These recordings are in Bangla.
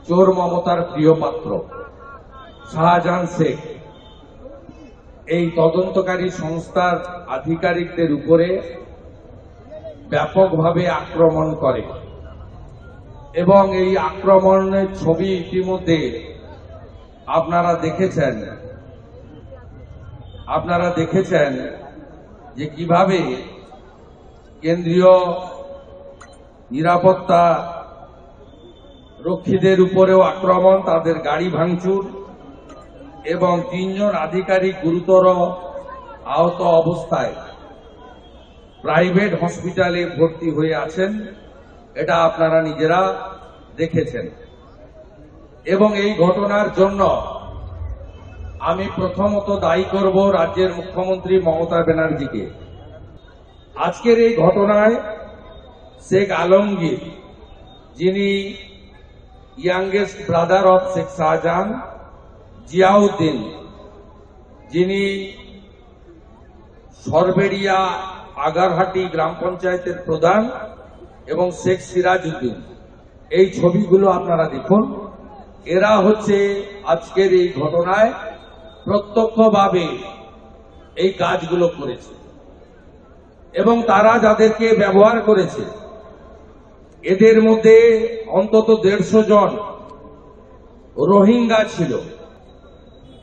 চোর মমতার প্রিয় পাত্র শাহজাহান শেখ এই তদন্তকারী সংস্থার আধিকারিকদের উপরে ব্যাপকভাবে আক্রমণ করে এবং এই আক্রমণের ছবি ইতিমধ্যে আপনারা দেখেছেন যে কিভাবে কেন্দ্রীয় নিরাপত্তা রক্ষীদের উপরেও আক্রমণ, তাদের গাড়ি ভাঙচুর এবং 3 জন আধিকারিক গুরুতর আহত অবস্থায় প্রাইভেট হসপিটালে ভর্তি হয়ে আছেন। এটা আপনারা নিজেরা দেখেছেন এবং এই ঘটনার জন্য আমি প্রথমত দায়ী করব রাজ্যের মুখ্যমন্ত্রী মমতা ব্যানার্জিকে। আজকের এই ঘটনায় শেখ আলমগীর, যিনি youngest brother of Sheikh Shahjahan, Ziauddin, যিনি সরবেরিয়া আগারহাটি গ্রাম পঞ্চায়েতের প্রধান, এবং শেখ সিরাজউদ্দিন, এই ছবিগুলো আপনারা দেখুন। এরা হচ্ছে আজকের এই ঘটনায় প্রত্যক্ষভাবে এই কাজগুলো করেছে এবং তারা যাদেরকে ব্যবহার করেছে এদের মধ্যে অন্তত 150 জন রোহিঙ্গা ছিল।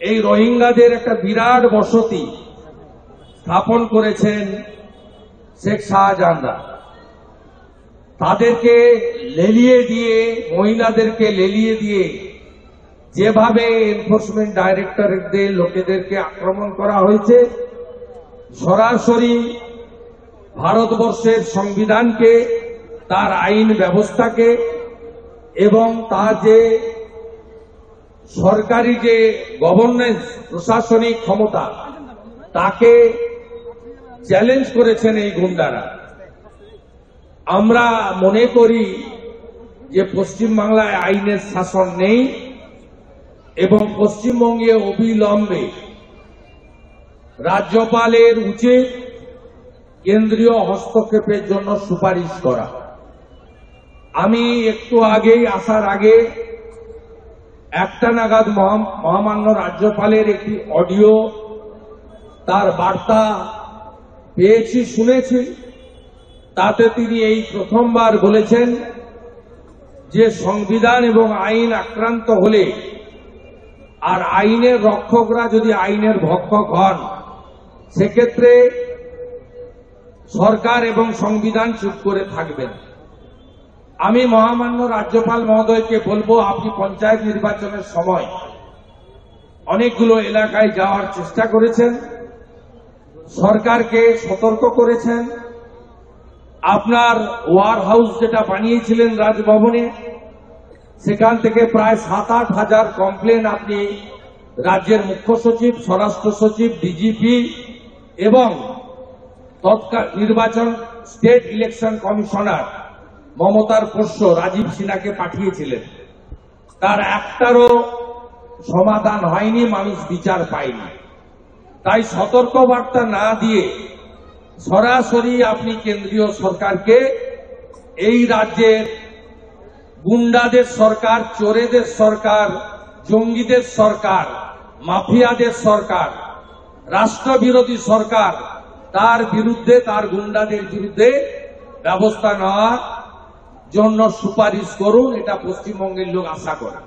এই রোহিঙ্গাদের একটা বিরাট বসতি স্থাপন করেছেন শেখ শাহজাহানরা। তাদেরকে লেলিয়ে দিয়ে, মহিলাদেরকে লেলিয়ে দিয়ে যেভাবে এনফোর্সমেন্ট ডাইরেক্টরেটদের লোকেদেরকে আক্রমণ করা হয়েছে, সরাসরি ভারতবর্ষের সংবিধানকে, তার আইন ব্যবস্থাকে এবং তার যে সরকারি যে গভর্নেন্স, প্রশাসনিক ক্ষমতা, তাকে চ্যালেঞ্জ করেছেন এই গুন্ডারা। আমরা মনে করি যে পশ্চিমবাংলায় আইনের শাসন নেই এবং পশ্চিমবঙ্গে অবিলম্বে রাজ্যপালের উচিত কেন্দ্রীয় হস্তক্ষেপের জন্য সুপারিশ করা। আমি একটু আগেই আসার আগে 1টা নাগাদ মহামান্য রাজ্যপালের একটি অডিও, তার বার্তা পেয়েছি, শুনেছি। তাতে তিনি এই প্রথমবার বলেছেন যে সংবিধান এবং আইন আক্রান্ত হলে আর আইনের রক্ষকরা যদি আইনের ভক্ষক হন, সেক্ষেত্রে সরকার এবং সংবিধান চুপ করে থাকবেন। আমি মহামান্য রাজ্যপাল মহোদয়কে বলবো, আপনি পঞ্চায়েত নির্বাচনের সময় অনেকগুলো এলাকায় যাওয়ার চেষ্টা করেছেন, সরকারকে সতর্ক করেছেন। আপনার ওয়ার হাউস যেটা বানিয়েছিলেন রাজভবনে, সেখান থেকে প্রায় 7-8 হাজার কমপ্লেন আপনি রাজ্যের মুখ্য সচিব, স্বরাষ্ট্র সচিব, ডিজিপি এবং নির্বাচন স্টেট ইলেকশন কমিশনার মমতার পোষ্য রাজীব সিনহাকে পাঠিয়েছিলেন। তার একটারও সমাধান হয়নি, মানুষ বিচার পায়নি। তাই সতর্কবার্তা না দিয়ে সরাসরি আপনি কেন্দ্রীয় সরকারকে এই রাজ্যের গুন্ডাদের সরকার, চোরেদের সরকার, জঙ্গিদের সরকার, মাফিয়াদের সরকার, রাষ্ট্রবিরোধী সরকার, তার বিরুদ্ধে, তার গুন্ডাদের বিরুদ্ধে ব্যবস্থা নেওয়ার জন্য সুপারিশ করুন। এটা পশ্চিমবঙ্গের লোক আশা করে।